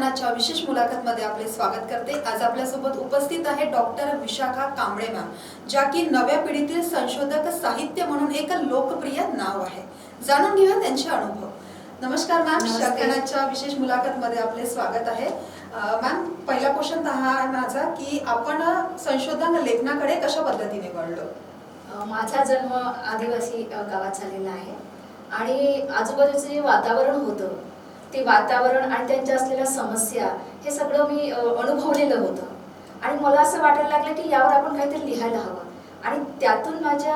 व्याख्यानाच्या विशेष मुलाखतमध्ये आपले स्वागत करते। आज आपल्यासोबत उपस्थित आहे डॉक्टर विशाखा कांबळे मॅम, ज्या की नव्या पिढीतील संशोधक साहित्य म्हणून एक लोकप्रिय नाव आहे। जाणून घेऊया त्यांचे अनुभव। नमस्कार मॅम, व्याख्यानाच्या विशेष मुलाखतमध्ये आपले स्वागत आहे। मॅम, पहिला क्वेश्चन हा आहे माझा की आपण संशोधन लेखनाकडे कशा पद्धतीने वळलो? माझा जन्म आदिवासी गावात झालेला आहे आणि आजूबाजूचे जे वातावरण होतं ते वातावरण आणि त्यांच्या असलेल्या समस्या हे सगळं मी अनुभवलेलं होतं आणि मला असं वाटायला लागलं की यावर आपण काहीतरी लिहायला हवं आणि त्यातून माझ्या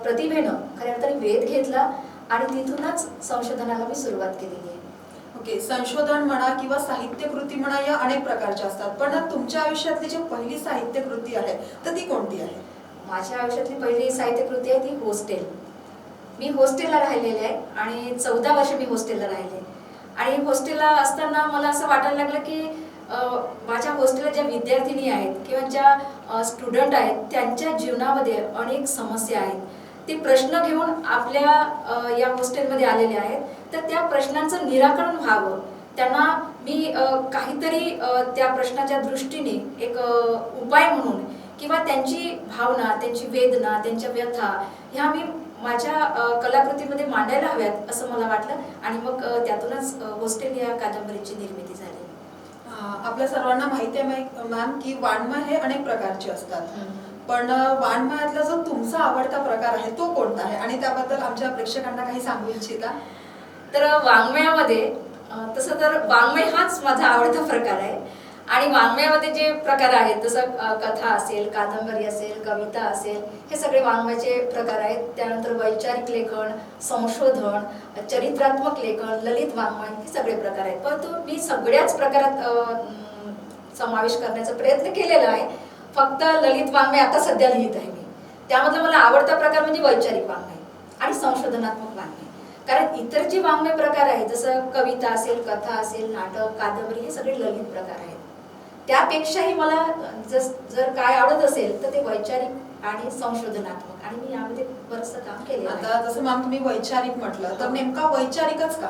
प्रतिभेनं खऱ्या अर्थाने वेध घेतला आणि तिथूनच संशोधनाला मी सुरुवात केलेली आहे। ओके, संशोधन म्हणा किंवा साहित्य कृती म्हणा या अनेक प्रकारच्या असतात, पण तुमच्या आयुष्यातली जी पहिली साहित्य कृती आहे तर ती कोणती आहे? माझ्या आयुष्यातली पहिली साहित्य कृती आहे ती हॉस्टेल। मी हॉस्टेलला राहिलेले आहे आणि 14 वर्ष मी हॉस्टेलला राहिले आणि हॉस्टेलला असताना मला असं वाटायला लागलं की माझ्या हॉस्टेलला ज्या विद्यार्थिनी आहेत किंवा ज्या स्टुडंट आहेत त्यांच्या जीवनामध्ये अनेक समस्या आहेत। ते प्रश्न घेऊन आपल्या या हॉस्टेलमध्ये आलेले आहेत, तर त्या प्रश्नांचं निराकरण व्हावं, त्यांना मी काहीतरी त्या प्रश्नाच्या दृष्टीने एक उपाय म्हणून किंवा त्यांची भावना, त्यांची वेदना, त्यांच्या व्यथा ह्या मी माझ्या कलाकृतीमध्ये मांडायला हव्यात असं मला वाटलं आणि मग त्यातूनच हॉस्टेल या कादंबरीची निर्मिती झाली। आपल्या सर्वांना माहिती आहे मॅम की वाङ्मय हे अनेक प्रकारचे असतात, पण वाङ्मयातला जो तुमचा आवडता प्रकार आहे तो कोणता आहे आणि त्याबद्दल आमच्या प्रेक्षकांना काही सांगू इच्छिता? तर वाङ्मयामध्ये तसं तर वाङ्मय हाच माझा आवडता प्रकार आहे आणि वाङ्मयामध्ये जे प्रकार आहेत जसं कथा असेल, कादंबरी असेल, कविता असेल, हे सगळे वाङ्मयाचे प्रकार आहेत। त्यानंतर वैचारिक लेखन, संशोधन, चरित्रात्मक लेखन, ललित वाङ्मय हे सगळे प्रकार आहेत, परंतु मी सगळ्याच प्रकारात समावेश करण्याचा प्रयत्न केलेला आहे। फक्त ललित वाङ्मय आता सध्या लिहित आहे मी। त्यामधला मला आवडता प्रकार म्हणजे वैचारिक वाङ्मय आणि संशोधनात्मक वाङ्मय, कारण इतर जे वाङ्मय प्रकार आहेत जसं कविता असेल, कथा असेल, नाटक, कादंबरी हे सगळे ललित प्रकार आहेत। त्यापेक्षाही मला जर काय आवडत असेल तर ते वैचारिक आणि संशोधनात्मक आणि मी यामध्ये बरंचसं काम केले। आता जसं मॅम तुम्ही वैचारिक म्हटलं तर नेमका वैचारिकच का?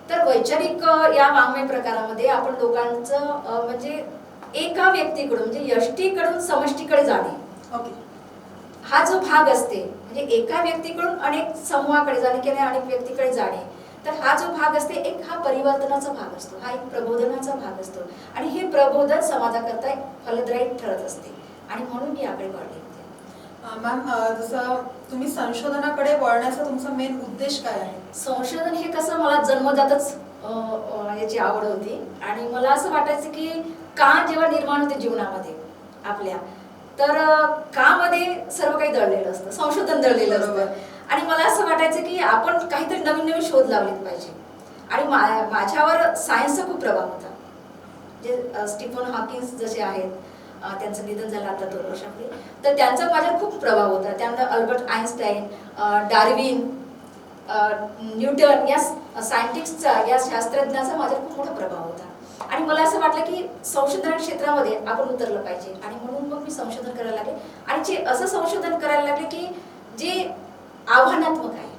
तर वैचारिक या वाङ्मय प्रकारामध्ये आपण लोकांचं म्हणजे एका व्यक्तीकडून म्हणजे यष्टीकडून समष्टीकडे जाणे, ओके, हा जो भाग असते म्हणजे एका व्यक्तीकडून अनेक समूहाकडे जाणे किंवा अनेक व्यक्तीकडे जाणे, तर हा जो भाग असते एक हा परिवर्तनाचा भाग असतो, हा एक प्रबोधनाचा भाग असतो आणि हे प्रबोधन समाजाकरता फलदायी ठरत असते आणि म्हणून मी याकडे वळले होते। मॅम, जसं तुम्ही संशोधनाकडे वळण्याचा तुमचा मेन उद्देश काय आहे? संशोधन हे कसं मला जन्मजातच याची आवड होती आणि मला असं वाटायचं की का जेव्हा निर्माण होते जीवनामध्ये आपल्या, तर का मध्ये सर्व काही दडलेलं असतं, संशोधन दडलेलं असतं आणि मला असं वाटायचं की आपण काहीतरी नवीन नवीन शोध लावलेत पाहिजे आणि माझ्यावर सायन्सचा खूप प्रभाव होता। जे स्टीफन हॉकिंग जसे आहेत, त्यांचं निधन झालं आता 2 वर्षापूर्वी, तर त्यांचा माझ्यावर खूप प्रभाव होता। त्यानंतर अल्बर्ट आइन्स्टाईन, डार्विन, न्यूटन या सायंटिस्टचा, या शास्त्रज्ञाचा माझ्यावर खूप मोठा प्रभाव होता आणि मला असं वाटलं की संशोधन क्षेत्रामध्ये आपण उतरलं पाहिजे आणि म्हणून मग मी संशोधन करायला लागले आणि जे असं संशोधन करायला लागले की जे आव्हानात्मक आहे।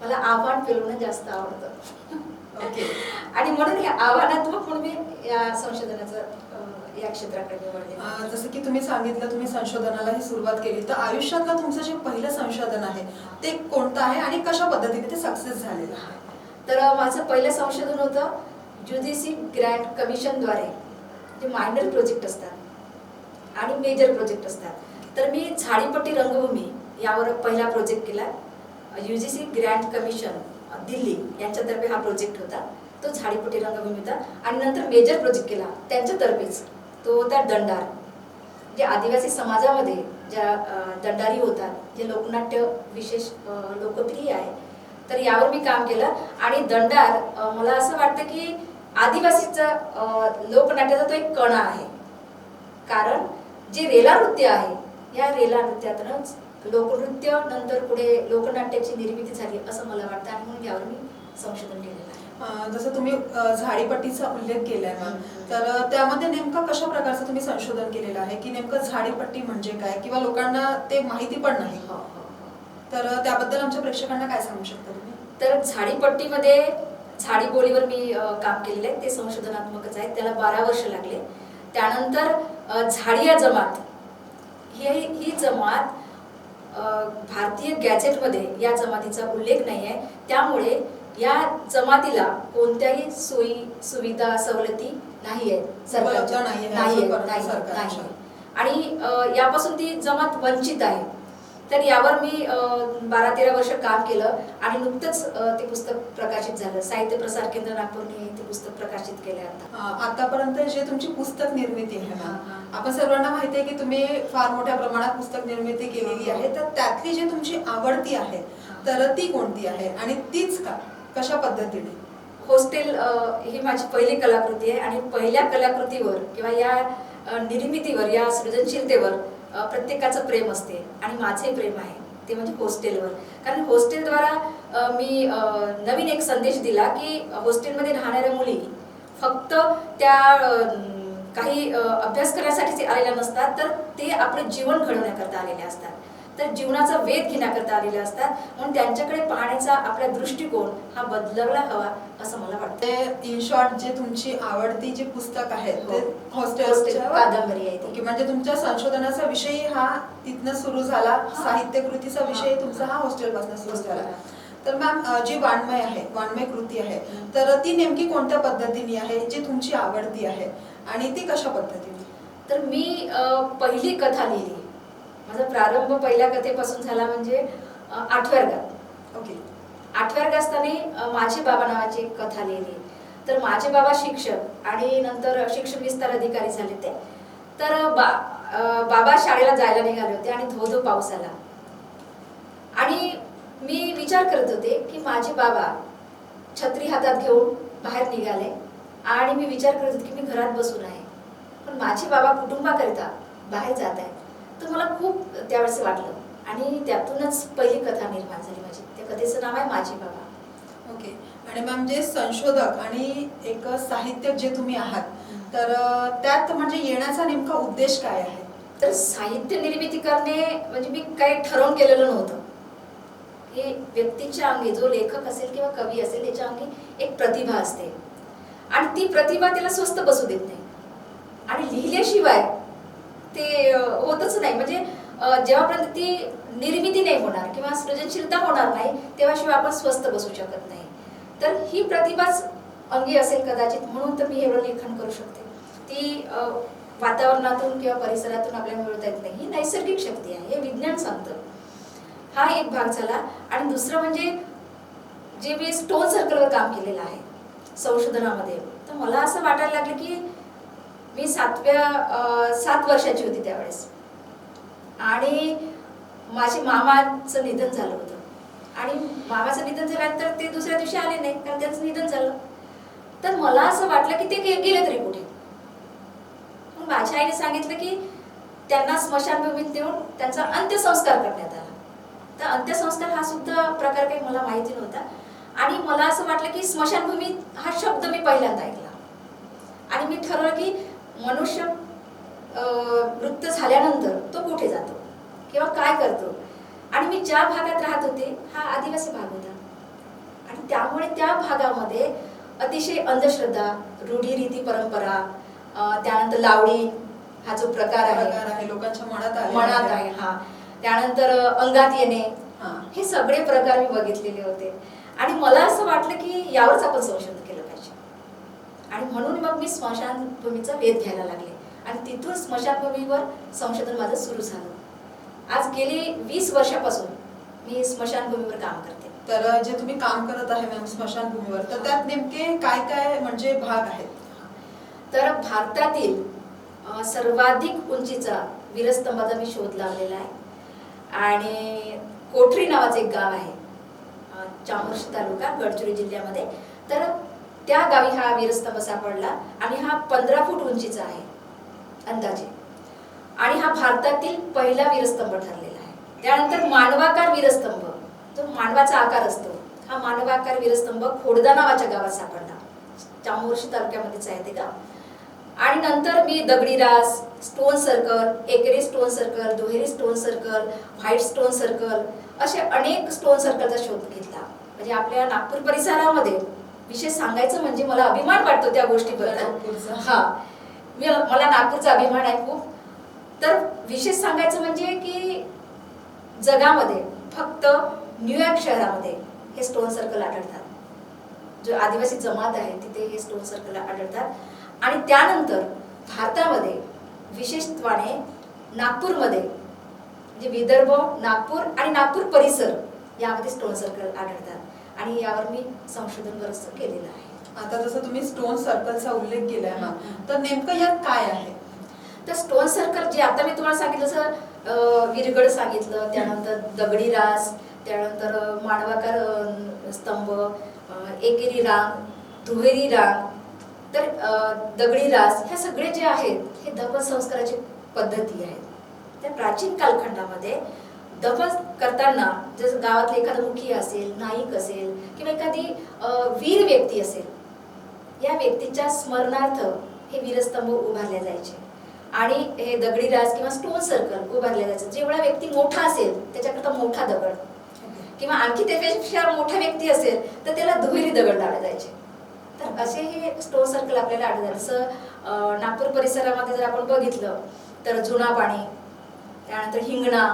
मला आव्हान पेलवणं जास्त आवडतं ओके, आणि म्हणून हे आव्हानात्मक म्हणून मी या संशोधनाचं या क्षेत्राकडे वळले। जसं की तुम्ही सांगितलं तुम्ही संशोधनाला ही सुरुवात केली, तर आयुष्यातलं तुमचं जे पहिलं संशोधन आहे ते कोणतं आहे आणि कशा पद्धतीने ते सक्सेस झालेलं आहे? तर माझं पहिलं संशोधन होतं UGC ग्रँट कमिशनद्वारे, जे मायनर प्रोजेक्ट असतात आणि मेजर प्रोजेक्ट असतात। तर मी झाडीपट्टी रंगभूमी यावर पहिला प्रोजेक्ट केला। UGC ग्रँट कमिशन दिल्ली यांच्यातर्फे हा प्रोजेक्ट होता, तो झाडीपट्टी रंगभूमी होता आणि नंतर मेजर प्रोजेक्ट केला त्यांच्यातर्फेच, तो होता दंडार। जे आदिवासी समाजामध्ये ज्या दंडारी होतात, जे लोकनाट्य विशेष लोकप्रिय आहे, तर यावर मी काम केलं आणि दंडार मला असं वाटतं की आदिवासीचा लोकनाट्याचा तो एक कणा आहे, कारण जे रेला नृत्य आहे या रेला नृत्यातूनच लोकनृत्य नंतर पुढे लोकनाट्याची निर्मिती झाली असं मला वाटतं आणि म्हणून यावर मी संशोधन केलेलं आहे। जसं तुम्ही झाडीपट्टीचा उल्लेख केलाय मॅम, तर त्यामध्ये नेमकं कशा प्रकारचं तुम्ही संशोधन केलेलं आहे की नेमकं झाडीपट्टी म्हणजे काय किंवा लोकांना ते माहिती पण नाही, तर त्याबद्दल आमच्या प्रेक्षकांना काय सांगू शकता तुम्ही? तर झाडीपट्टीमध्ये झाडी बोलीवर मी काम केलेलं आहे, ते संशोधनात्मकच आहे, त्याला 12 वर्ष लागले. त्यानंतर झाडिया जमात, ही जमात भारतीय गॅझेटमध्ये या जमातीचा उल्लेख नाही आहे, त्यामुळे या जमातीला कोणत्याही सोयी सुविधा सवलती नाही आहेत सरकारच्या, नाही. आणि यापासून ती जमात वंचित आहे. तर यावर मी 12-13 वर्ष काम केलं आणि नुकतंच ते पुस्तक प्रकाशित झालं. साहित्य प्रसार केंद्र नागपूरने ते पुस्तक प्रकाशित केलं आता. आतापर्यंत जे तुमची पुस्तक निर्मिती आहे ना, आपण सर्वांना माहिती आहे की तुम्ही फार मोठ्या प्रमाणात पुस्तक निर्मिती केलेली आहे, तर त्यातली जी तुमची आवडती आहे तर ती कोणती आहे आणि तीच का, कशा पद्धतीने? हॉस्टेल ही माझी पहिली कलाकृती आहे आणि पहिल्या कलाकृतीवर किंवा या निर्मितीवर, या सृजनशीलतेवर प्रत्येकाचं प्रेम असते आणि माझंही प्रेम आहे ते म्हणजे हॉस्टेलवर. कारण हॉस्टेलद्वारा मी नवीन एक संदेश दिला की हॉस्टेलमध्ये राहणाऱ्या मुली फक्त त्या काही अभ्यास करण्यासाठी आलेल्या नसतात, तर ते आपलं जीवन घडवण्याकरता आलेले असतात, तर जीवनाचा वेध घेण्याकरता आलेले असतात. म्हणून त्यांच्याकडे पाहण्याचा आपला दृष्टिकोन हा बदलायला हवा असं मला वाटतं. इन शॉर्ट, जे तुमची आवडती जे पुस्तक आहे ते हॉस्टेल कादंबरी आहे ती. म्हणजे तुमच्या संशोधनाचा विषय हा तिथनं सुरू झाला, साहित्य कृतीचा विषय तुमचा हा हॉस्टेल पासून सुरू झाला. तर मॅम, जी वाङ्मय आहे, वाङ्मय कृती आहे, तर ती नेमकी कोणत्या पद्धतीने आहे, जी तुमची आवडती आहे आणि ती कशा पद्धतीने? तर मी पहिली कथा लिहिली. माझा प्रारंभ पहिल्या कथेपासून झाला म्हणजे 8व्या वर्गात. ओके. 8व्या वर्गात असताना माझे बाबा नावाची एक कथा लिहिली. तर माझे बाबा शिक्षक आणि नंतर शिक्षण विस्तार अधिकारी झाले ते. तर बाबा शाळेला जायला निघाले होते आणि धो धो पाऊस आला आणि मी विचार करत होते की माझे बाबा छत्री हातात घेऊन बाहेर निघाले आणि मी विचार करत होते की मी घरात बसून आहे, पण माझे बाबा कुटुंबाकरिता बाहेर जात आहेत. तर मला खूप त्यावेळेस वाटलं आणि त्यातूनच पहिली कथा निर्माण झाली माझी. त्या कथेचं नाव आहे माझे बाबा. ओके. आणि मॅम, जे संशोधक आणि एक साहित्यक जे तुम्ही आहात, तर त्यात म्हणजे येण्याचा नेमका उद्देश काय आहे? तर साहित्य निर्मिती करणे म्हणजे मी काही ठरवून केलेलं नव्हतं. हे व्यक्तीच्या अंगी, जो लेखक असेल किंवा कवी असेल, त्याच्या अंगी एक प्रतिभा असते आणि ती प्रतिभा त्याला स्वस्त बसू देत नाही आणि लिहिल्याशिवाय ते होतच नाही. म्हणजे जेव्हापर्यंत ती निर्मिती नाही होणार किंवा सृजनशीलता होणार नाही, तेव्हाशिवाय आपण स्वस्थ बसू शकत नाही. तर ही प्रतिभाच अंगी असेल कदाचित, म्हणून तर मी एवढं लेखन करू शकते. ती वातावरणातून किंवा परिसरातून आपल्याला मिळवता येत नाही. ही नैसर्गिक शक्ती आहे, हे विज्ञान सांगतं. हा एक भाग झाला. आणि दुसरं म्हणजे जे मी स्टोन सर्कलवर काम केलेलं आहे संशोधनामध्ये, तर मला असं वाटायला लागलं की मी 7 वर्षाची होती त्यावेळेस आणि माझ्या मामाचं निधन झालं होतं आणि मामाचं निधन झाल्यानंतर ते दुसऱ्या दिवशी आले नाही, कारण त्यांचं निधन झालं. तर मला असं वाटलं की ते गेले तरी कुठे. मग माझ्या आईने सांगितलं की त्यांना स्मशानभूमीत नेऊन त्यांचा अंत्यसंस्कार करण्यात आला. तर अंत्यसंस्कार हा सुद्धा प्रकार काही मला माहिती नव्हता आणि मला असं वाटलं की स्मशानभूमी हा शब्द मी पहिल्यांदा ऐकला आणि मी ठरवलं की मनुष्य मृत्यू झाल्यानंतर तो कुठे जातो किंवा काय करतो. आणि मी ज्या भागात राहत होते हा आदिवासी भाग होता आणि त्यामुळे त्या भागामध्ये अतिशय अंधश्रद्धा, रूढी-रीती परंपरा, त्यानंतर लावडी हा जो प्रकार आहे लोकांच्या मनात आहे, हा, त्यानंतर अंगात येणे, हे सगळे प्रकार मी बघितलेले होते आणि मला असं वाटलं की यावरच आपण संशोधन केलं पाहिजे. आणि म्हणून मग मी स्मशानभूमीचा वेध घ्यायला लागले आणि तिथून स्मशानभूमीवर संशोधन माझं सुरू झालं. आज गेली 20 वर्षापासून मी स्मशानभूमीवर काम करते. तर जे तुम्ही काम करत आहे मॅम स्मशानभूमीवर, तर त्यात नेमके काय काय म्हणजे भाग आहेत? तर भारतातील सर्वाधिक उंचीचा वीरस्तंभाचा मी शोध लावलेला आहे आणि कोठरी नावाचं एक गाव आहे चामोर्शी तालुका, गडचिरोली जिल्ह्यामध्ये. तर त्या गावी हा वीरस्तंभ सापडला आणि हा 15 फूट उंचीचा आहे अंदाजे आणि हा भारतातील पहिला वीरस्तंभ ठरलेला आहे. त्यानंतर मानवाकार वीरस्तंभ, जो मानवाचा आकार असतो, हा मानवाकार वीरस्तंभ खोडदा नावाच्या गावात सापडला, चामोर्शी तालुक्यामध्येच आहे ते गाव. आणि नंतर मी दगडीरास, स्टोन सर्कल, एकेरी स्टोन सर्कल, दुहेरी stone circle, white stone circle, असे अनेक स्टोन सर्कलचा शोध घेतला. म्हणजे आपल्या नागपूर परिसरामध्ये विशेष सांगायचं म्हणजे मला अभिमान वाटतो त्या गोष्टीबद्दल. नागपूरचा. मला नागपूरचा अभिमान आहे खूप. तर विशेष सांगायचं म्हणजे की जगामध्ये फक्त न्यूयॉर्क शहरामध्ये हे स्टोन सर्कल आढळतात. जो आदिवासी जमात आहे तिथे हे स्टोन सर्कल आढळतात. आणि त्यानंतर भारतामध्ये विशेषत्वाने नागपूरमध्ये म्हणजे विदर्भ, नागपूर आणि नागपूर परिसर यामध्ये स्टोन सर्कल आढळतात. आणि यावर मी संशोधन बरंच केलेलं आहे. आता जसं तुम्ही स्टोन सर्कलचा उल्लेख केलाय ना, तर नेमकं यात काय आहे? तर स्टोन सर्कल जे आता मी तुम्हाला सांगितलं जसं विरगड सांगितलं, त्यानंतर दगडी रास, त्यानंतर मानवाकार स्तंभ, एकेरी रांग, दुहेरी रांग, तर दगडी रास, ह्या सगळे जे आहेत हे दफन संस्काराची पद्धती आहेत. त्या प्राचीन कालखंडामध्ये दफन करताना जसं गावातले एखादा मुखी असेल, नाईक असेल किंवा एखादी वीर व्यक्ती असेल, या व्यक्तीच्या स्मरणार्थ हे वीरस्तंभ उभारले जायचे. आणि हे दगडी रास किंवा स्टोन सर्कल उभारले जायचे. जेवढा व्यक्ती मोठा असेल त्याच्याकरता मोठा दगड, किंवा आणखी त्यापेक्षा मोठा व्यक्ती असेल तर त्याला दुहेरी दगड लावले जायचे. तर असे हे स्टोन सर्कल आपल्याला आढळतात. जसं नागपूर परिसरामध्ये जर आपण बघितलं तर जुना पाणी, त्यानंतर हिंगणा,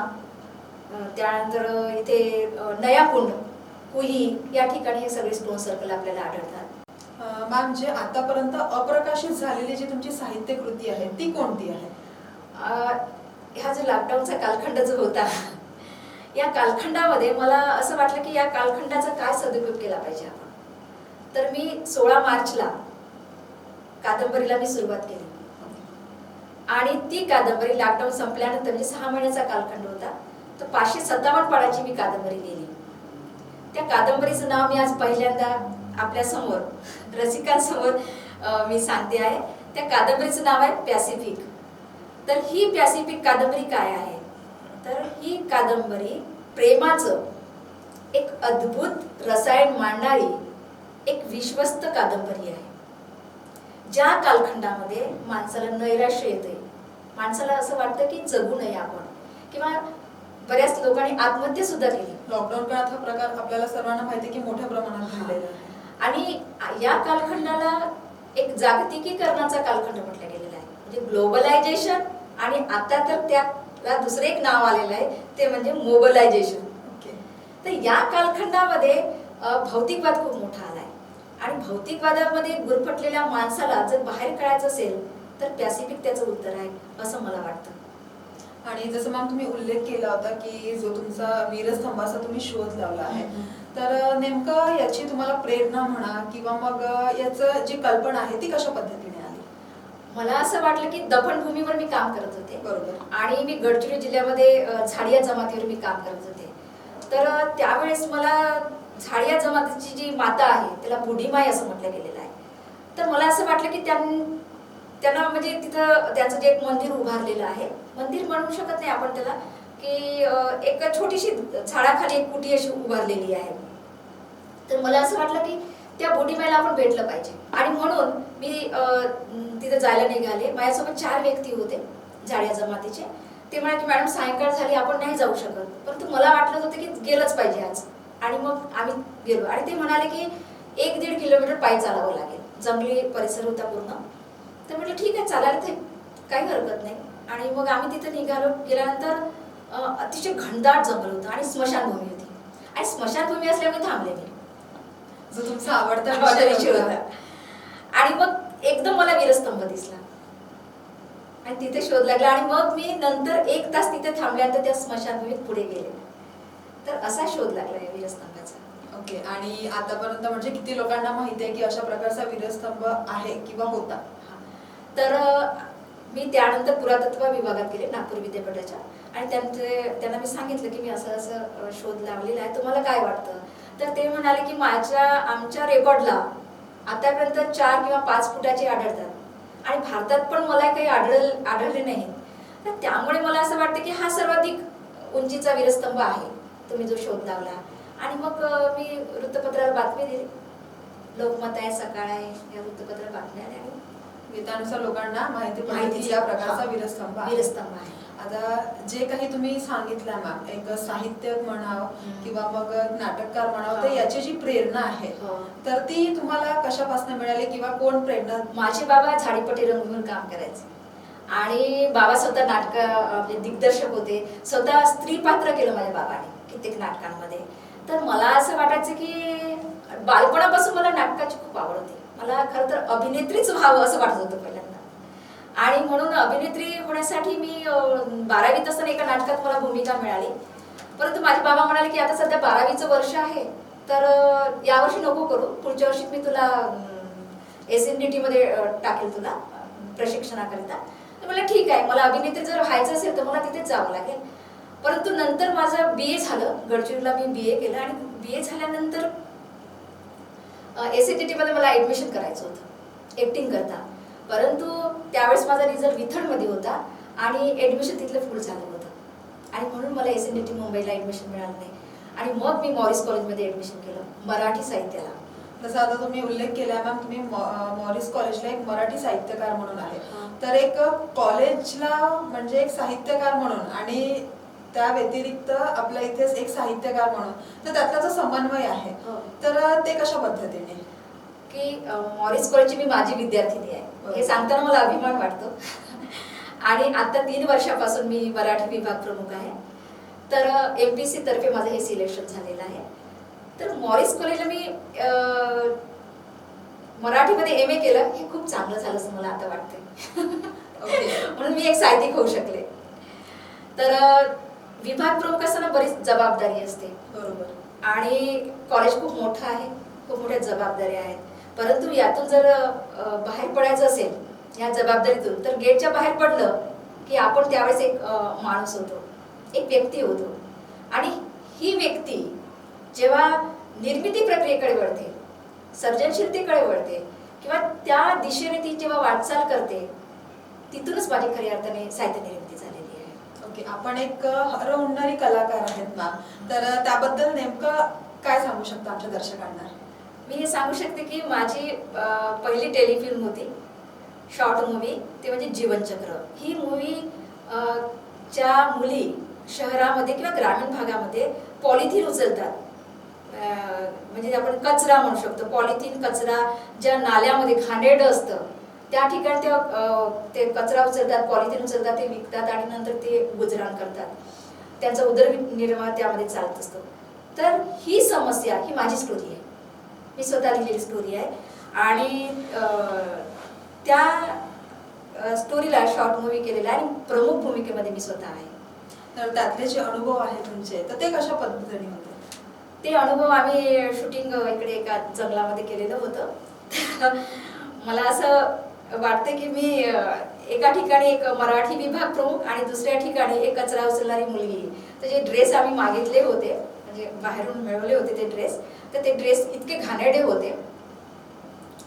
त्यानंतर इथे नयाकुंड, कुही, या ठिकाणी हे सगळे स्टोन सर्कल आपल्याला आढळतात. मॅम, जे आतापर्यंत अप्रकाशित झालेली जी तुमची साहित्य कृती आहे ती कोणती आहे? ह्या जो लॉकडाऊनचा कालखंड जो होता, या कालखंडामध्ये मला असं वाटलं की या कालखंडाचा काय सदुपयोग केला पाहिजे आपण. तर मी 16 मार्चला कादंबरीला मी सुरुवात केली. आणि ती कादंबरी लॉकडाऊन संपल्यानंतर म्हणजे 6 महिन्याचा कालखंड होता, तर 557 पानाची मी कादंबरी लिहिली. त्या कादंबरीचं नाव मी आज पहिल्यांदा आपल्या समोर, रसिकांसमोर मी सांगते आहे. त्या कादंबरीचं नाव आहे पॅसिफिक. तर ही पॅसिफिक कादंबरी काय आहे? तर ही कादंबरी प्रेमाचं एक अद्भुत रसायन मांडणारी एक विश्वस्त कादंबरी आहे. ज्या कालखंडामध्ये माणसाला नैराश्य येते, माणसाला असं वाटतं की जगू नये आपण, किंवा बऱ्याच लोकांनी आत्महत्या सुद्धा केली. लॉकडाऊन काळात हा प्रकार आपल्याला सर्वांना माहिती आहे की मोठ्या प्रमाणात घडलेला आहे. आणि या कालखंडाला एक जागतिकीकरणाचा कालखंड म्हटलं गेलेला आहे. म्हणजे ग्लोबलायझेशन, आणि आता तर त्याला दुसरं एक नाव आलेलं आहे ते म्हणजे मोबलायझेशन. तर या कालखंडामध्ये भौतिकवाद खूप मोठा आलाय. आणि भौतिकवादामध्ये गुरफटलेल्या माणसाला जर बाहेर काढायचं असेल तर पॅसिफिक त्याचं उत्तर आहे असं मला वाटतं. आणि जसं मॅम तुम्ही उल्लेख केला होता की जो तुमचा वीरस्तंभाचा तुम्ही शोध लावला आहे, तर नेमकं याची तुम्हाला प्रेरणा म्हणा किंवा मग याचं जी कल्पना आहे ती कशा पद्धतीने आली? मला असं वाटलं की दफनभूमीवर मी काम करत होते. बरोबर. आणि मी गडचिरोली जिल्ह्यामध्ये झाडिया जमातीवर मी काम करत होते. तर त्यावेळेस मला झाडिया जमातीची जी माता आहे त्याला बुढीमाई असं म्हटलं गेलेलं आहे. तर मला असं वाटलं की त्यांना म्हणजे तिथं त्यांचं जे एक मंदिर उभारलेलं आहे, मंदिर म्हणू शकत नाही आपण त्याला, की एक छोटीशी झाडाखाली एक कुटी अशी उभारलेली आहे. तर मला असं वाटलं की त्या बुढीमाईला आपण भेटलं पाहिजे. आणि म्हणून मी तिथे जायला निघाले. माझ्यासोबत 4 व्यक्ती होते झाडिया जमातीचे. ते म्हणाले की मॅडम सायंकाळ झाली, आपण नाही जाऊ शकत. परंतु मला वाटलं होतं की गेलंच पाहिजे आज. आणि मग आम्ही गेलो. आणि ते म्हणाले की 1-1.5 किलोमीटर पायी चालावं लागेल, जंगली परिसर होता पूर्ण. तर म्हटलं ठीक आहे, चालायला ते काही हरकत नाही. आणि मग आम्ही तिथे निघालो. गेल्यानंतर अतिशय घनदाट जंगल होतं आणि स्मशानभूमी होती. आणि स्मशानभूमी असल्यामुळे थांबले मी, जो तुमचा आवडता विषय होता. आणि मग एकदम मला वीरस्तंभ दिसला आणि तिथे शोध लागला. आणि मग मी नंतर 1 तास तिथे थांबल्यानंतर त्या स्मशानभूमीत पुढे गेले. तर असा शोध लागला या वीरस्तंभाचा. ओके. आणि आतापर्यंत म्हणजे किती लोकांना माहिती आहे की अशा प्रकारचा वीरस्तंभ आहे किंवा होता? तर मी त्यानंतर पुरातत्व विभागात गेले नागपूर विद्यापीठाच्या. आणि त्यांना मी सांगितलं की मी असं असं शोध लावलेला आहे, तुम्हाला काय वाटतं? तर ते म्हणाले की आमच्या रेकॉर्डला आतापर्यंत 4 किंवा 5 फुटाचे आढळतात, आणि भारतात पण मला काही आढळले नाही. तर त्यामुळे मला असं वाटतं की हा सर्वाधिक उंचीचा वीरस्तंभ आहे तुम्ही जो शोध लावला. आणि मग मी वृत्तपत्राला बातमी दिली. लोकमत आहे, सकाळ आहे, या वृत्तपत्राला बातम्या आल्या आणि त्यानुसार लोकांना माहिती पडली की या प्रकारचा वीरस्तंभ आहे. आता जे काही तुम्ही सांगितलं मॅम, एक साहित्यक म्हणावं किंवा मग नाटककार म्हणावं, तर याची जी प्रेरणा आहे तर ती तुम्हाला कशापासून मिळाली किंवा कोण प्रेरणा? माझे बाबा झाडीपट्टी रंगवून काम करायचे आणि बाबा स्वतः नाटक म्हणजे दिग्दर्शक होते. स्वतः स्त्री पात्र केलं माझ्या बाबाने कित्येक नाटकांमध्ये. तर मला असं वाटायचं की बालपणापासून मला नाटकाची खूप आवड होती. मला खरं तर अभिनेत्रीच व्हावं असं वाटत होतं पहिल्यांदा. आणि म्हणून अभिनेत्री होण्यासाठी मी 12वीत असताना एका नाटकात मला भूमिका मिळाली. परंतु माझे बाबा म्हणाले की आता सध्या 12वीचं वर्ष आहे, तर यावर्षी नको करू, पुढच्या वर्षी मी तुला SNDT मध्ये टाकेल तुला प्रशिक्षणाकरिता. तर म्हटलं ठीक आहे, मला अभिनेत्री जर व्हायचं असेल तर मला तिथेच जावं लागेल. परंतु नंतर माझं BA झालं, गडचिरोलीला मी BA केलं आणि BA झाल्यानंतर SNDT मध्ये मला ऍडमिशन करायचं होतं ऍक्टिंग करता. परंतु त्यावेळेस माझा रिझल्ट विथडमध्ये होता आणि ऍडमिशन तिथलं फुल झालं होतं आणि म्हणून मला SNDT मुंबईला ऍडमिशन मिळालं नाही. आणि मग मी मॉरिस कॉलेजमध्ये ऍडमिशन केलं मराठी साहित्याला. जसं आता तुम्ही उल्लेख केला मॅम, तुम्ही मॉरिस कॉलेजला एक मराठी साहित्यकार म्हणून आहे. तर एक कॉलेजला म्हणजे एक साहित्यकार म्हणून आणि त्या व्यतिरिक्त आपल्या इथेच एक साहित्यकार म्हणून, तर त्यातला जो समन्वय आहे तर ते कशा पद्धतीने? की मॉरिस कॉलेजची मी माझी विद्यार्थिनी आहे हे सांगताना मला अभिमान वाटतो. आणि आता 3 वर्षापासून मी मराठी विभाग प्रमुख आहे. तर MPSC तर्फे माझं हे सिलेक्शन झालेलं आहे. तर मॉरिस कॉलेजला मी मराठीमध्ये MA केलं, हे खूप चांगलं झालं असं मला आता वाटतंय. म्हणून मी एक साहित्यिक होऊ शकले. तर विभाग प्रमुख असताना बरीच जबाबदारी असते. बरोबर. आणि कॉलेज खूप मोठं आहे, खूप मोठ्या जबाबदाऱ्या आहेत. परंतु यातून जर बाहेर पडायचं असेल या जबाबदारीतून, तर गेटच्या बाहेर पडलं की आपण त्यावेळेस एक माणूस होतो, एक व्यक्ती होतो. आणि ही व्यक्ती जेव्हा निर्मिती प्रक्रियेकडे वळते, सर्जनशीलतेकडे वळते किंवा त्या दिशेने ती जेव्हा वाटचाल करते, तिथूनच माझी खऱ्या अर्थाने साहित्य निर्मिती झालेली आहे. ओके, आपण एक हरहुन्नरी कलाकार आहेत ना, तर त्याबद्दल नेमकं काय सांगू शकता आमच्या दर्शकांना? मी हे सांगू शकते की माझी पहिली टेलिफिल्म होती, शॉर्ट मूवी, ते म्हणजे जीवनचक्र. ही मूवी च्या मुली शहरामध्ये किंवा ग्रामीण भागामध्ये पॉलिथिन उचलतात, म्हणजे आपण कचरा म्हणू शकतो, पॉलिथिन कचरा ज्या नाल्यामध्ये घाणेरडं असतं त्या ठिकाणी ते कचरा उचलतात, पॉलिथिन उचलतात, ते विकतात आणि नंतर ते गुजराण करतात. त्यांचा उदरनिर्वाह त्यामध्ये चालत असतो. तर ही समस्या ही माझी स्टोरी आहे, मी स्वतः लिहिलेली स्टोरी आहे. आणि त्या स्टोरीला शॉर्ट मूवी केलेला आहे आणि प्रमुख भूमिकेमध्ये मी स्वतः आहे. तर त्यातले जे अनुभव आहेत तुमचे, तर ते कशा पद्धतीने होते? ते अनुभव आम्ही शूटिंग इकडे एका जंगलामध्ये केलेलं होतं. मला असं वाटतं की मी एका ठिकाणी एक मराठी विभाग प्रमुख आणि दुसऱ्या ठिकाणी एक कचरा उचलणारी मुलगी. तर जे ड्रेस आम्ही मागितले होते, म्हणजे बाहेरून मिळवले होते ते ड्रेस, तर ते ड्रेस इतके घाणेरडे होते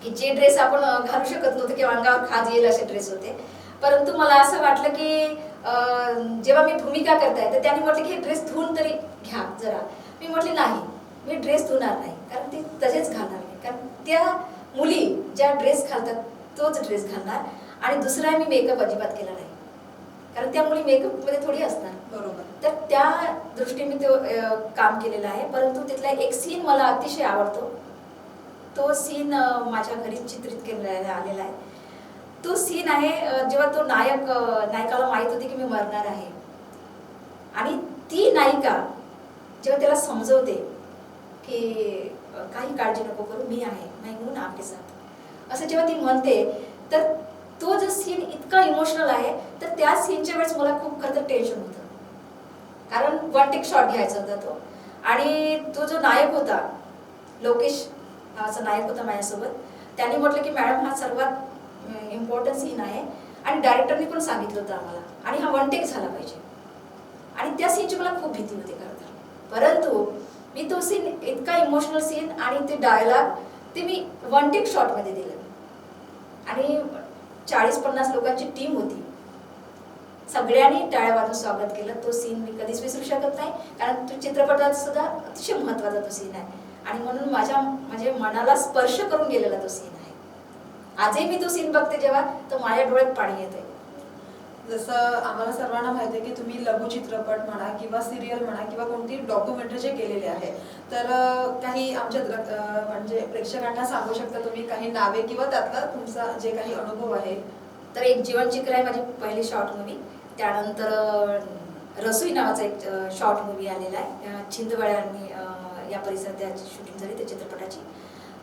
की जे ड्रेस आपण घालू शकत नव्हते किंवा अंगावर खाज येईल असे ड्रेस होते. परंतु मला असं वाटलं की जेव्हा मी भूमिका करताय तर त्यांनी म्हटलं की हे ड्रेस धुवून तरी घ्या जरा. मी म्हटले नाही, मी ड्रेस धुणार नाही, कारण ते तसेच घालणार नाही, कारण त्या मुली ज्या ड्रेस घालतात तोच ड्रेस घालणार. आणि दुसरा मी मेकअप अजिबात केला नाही, कारण त्या मुली मेकअप मध्ये थोडी असणार. बरोबर. तर त्या दृष्टीने तो काम केलेलं आहे. परंतु तिथला एक सीन मला अतिशय आवडतो. तो सीन माझ्या घरी चित्रित केलेला आलेला आहे. तो सीन आहे जेव्हा तो नायकाला माहित होती की मी मरणार आहे आणि ती नायिका जेव्हा त्याला समजवते की काही काळजी नको करू, मी आहे, मैं हूं ना आपके साथ, असं जेव्हा ती म्हणते, तर तो जो सीन इतका इमोशनल आहे. तर त्या सीनच्या वेळेस मला खूप खरं तर टेन्शन होतं, कारण वन टेक शॉट घ्यायचा होता तो. आणि तो जो नायक होता, लोकेश नावाचा नायक होता माझ्यासोबत, त्यांनी म्हटलं की मॅडम हा सर्वात इम्पॉर्टंट सीन आहे आणि डायरेक्टरनी पण सांगितलं होतं आम्हाला, आणि हा वन टेक झाला पाहिजे. आणि त्या सीनची मला खूप भीती होती खरं तर. परंतु मी तो सीन इतका इमोशनल सीन आणि ते डायलॉग ते मी वन टेक शॉटमध्ये दिलं. आणि 40-50 लोकांची टीम होती, सगळ्यांनी टाळ्या वाजवून स्वागत केलं. तो सीन मी कधीच विसरू शकत नाही, कारण तो चित्रपटात सुद्धा अतिशय महत्त्वाचा तो सीन आहे आणि म्हणून माझ्या म्हणजे मनाला स्पर्श करून गेलेला तो सीन आहे. आजही मी तो सीन बघते जेव्हा, तर माझ्या डोळ्यात पाणी येते. जसं आम्हाला सर्वांना माहिती आहे की तुम्ही लघु चित्रपट म्हणा किंवा सिरियल म्हणा किंवा कोणती डॉक्युमेंटरी जे केलेले आहे, तर काही आमच्या म्हणजे प्रेक्षकांना सांगू शकता तुम्ही काही नावे किंवा त्यातला तुमचा जे काही अनुभव आहे? तर एक जीवनचक्र आहे माझी पहिली शॉर्ट मूवी. त्यानंतर रसोई नावाचा एक शॉर्ट मूवी आलेला आहे. छिंदवाड्यांनी या परिसरात त्याची शूटिंग झाली त्या चित्रपटाची.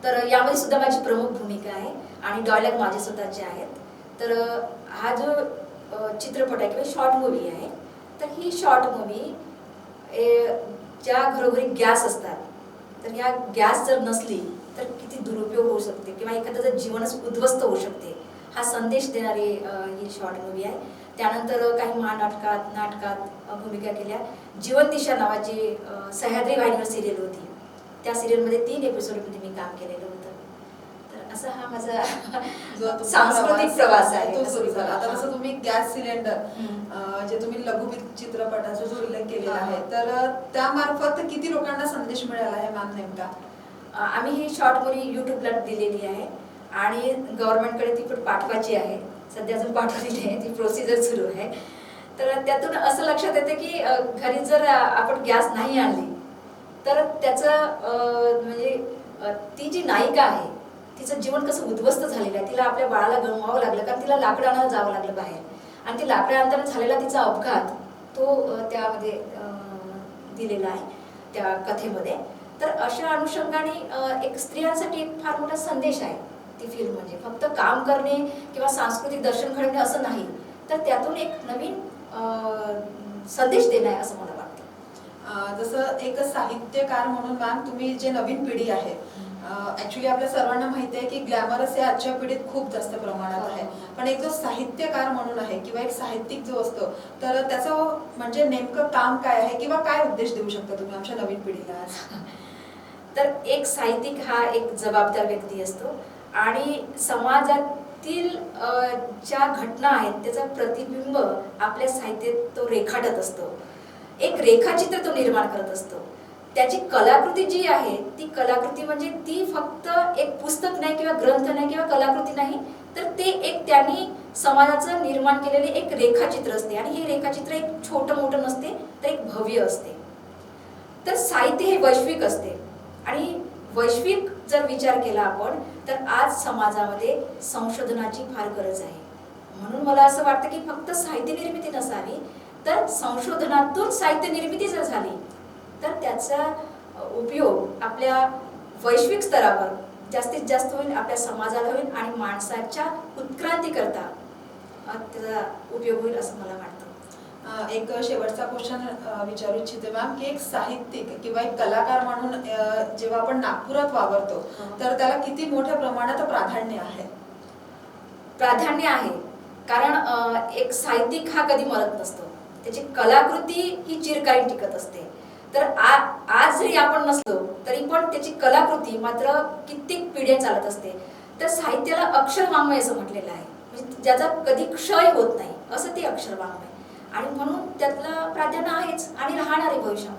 तर यामध्ये सुद्धा माझी प्रमुख भूमिका आहे आणि डायलॉग माझे स्वतःचे आहेत. तर हा जो चित्रपट आहे किंवा शॉर्ट मूवी आहे, तर ही शॉर्ट मूवी ज्या घरोघरी गॅस असतात, तर या गॅस जर नसली तर किती दुरुपयोग होऊ शकते किंवा एखाद्याचं जीवनच उद्ध्वस्त होऊ शकते, हा संदेश देणारी ही शॉर्ट मूवी आहे. त्यानंतर काही नाटकात भूमिका केल्या. जीवन दिशा नावाची सह्याद्री वाहिनीवर सिरियल होती, त्या सिरियलमध्ये 3 एपिसोडमध्ये मी काम केलेलं होतं. तर असा हा माझा सांस्कृतिक प्रवास आहे. तो सुरू झाला. आता जसं तुम्ही गॅस सिलेंडर जे तुम्ही लघु चित्रपटाचा जो उल्लेख केलेला आहे, तर त्यामार्फत किती लोकांना संदेश मिळाला आहे मॅम नेमका? आम्ही ही शॉर्ट मूवी यूट्यूबला दिलेली आहे आणि गव्हर्नमेंटकडे ती पण पाठवायची आहे. सध्या अजून पाठवलेली आहे, ती प्रोसिजर सुरू आहे. तर त्यातून असं लक्षात येतं की घरी जर आपण गॅस नाही आणली तर त्याचं म्हणजे ती जी नायिका आहे तिचं जीवन कसं उद्ध्वस्त झालेलं आहे. तिला आपल्या बाळाला गमवावं लागलं कारण तिला लाकडं आणायला जावं लागलं बाहेर, आणि ती लाकडं आणताना झालेला तिचा अपघात तो त्यामध्ये दिलेला आहे त्या कथेमध्ये. तर अशा अनुषंगाने एक स्त्रियांसाठी एक फार मोठा संदेश आहे ती फिल्म. म्हणजे फक्त काम करणे किंवा सांस्कृतिक दर्शन घडवणे असं नाही, तर त्यातून एक नवीन संदेश देणं आहे असं मला वाटतं. जसं एक साहित्यकार म्हणून मॅम तुम्ही जे नवीन पिढी आहे, ऍक्च्युली आपल्या सर्वांना माहिती आहे की ग्लॅमरस हे आजच्या पिढीत खूप जास्त प्रमाणात आहे, पण एक जो साहित्यकार म्हणून आहे किंवा एक साहित्यिक जो असतो, तर त्याचं म्हणजे नेमकं काम काय आहे किंवा काय उपदेश देऊ शकता तुम्ही आमच्या नवीन पिढीला? तर एक साहित्यिक हा एक जबाबदार व्यक्ती असतो आणि समाजातील ज्या घटना आहेत त्याचं प्रतिबिंब आपल्या साहित्यात तो रेखाटत असतो. एक रेखाचित्र तो निर्माण करत असतो. त्याची कलाकृती जी आहे ती कलाकृती म्हणजे ती फक्त एक पुस्तक नाही किंवा ग्रंथ नाही किंवा कलाकृती नाही, तर ते एक त्यांनी समाजाचं निर्माण केलेले एक रेखाचित्र असते. आणि हे रेखाचित्र एक छोटं मोठं नसते, तर एक भव्य असते. तर साहित्य हे वैश्विक असते आणि वैश्विक जर विचार केला आपण तर आज समाजामध्ये संशोधनाची फार गरज आहे. म्हणून मला असं वाटतं की फक्त साहित्य निर्मिती नसावी, तर संशोधनातून साहित्य निर्मिती जर झाली तर त्याचा उपयोग आपल्या वैश्विक स्तरावर जास्तीत जास्त होईल, आपल्या समाजाला होईल आणि माणसाच्या उत्क्रांती करता त्याचा उपयोग होईल असं मला वाटतं. एक शेवटचा क्वेश्चन विचारू इच्छिते मॅम की एक साहित्यिक किंवा एक कलाकार म्हणून जेव्हा आपण नागपुरात वावरतो तर त्याला किती मोठ्या प्रमाणात प्राधान्य आहे? प्राधान्य आहे कारण एक साहित्यिक हा कधी मरत नसतो, त्याची कलाकृती ही चिरकालीन टिकत असते. तर आज जरी आपण नसलो तरी पण त्याची कलाकृती मात्र कित्येक पिढ्या चालत असते. तर साहित्याला अक्षरवाङ्मय असं म्हटलेलं आहे, म्हणजे ज्याचा कधी क्षय होत नाही असं ते अक्षरवाङ्मय, आणि म्हणून त्यातलं प्राधान्य आहेच आणि राहणार आहे भविष्यामध्ये.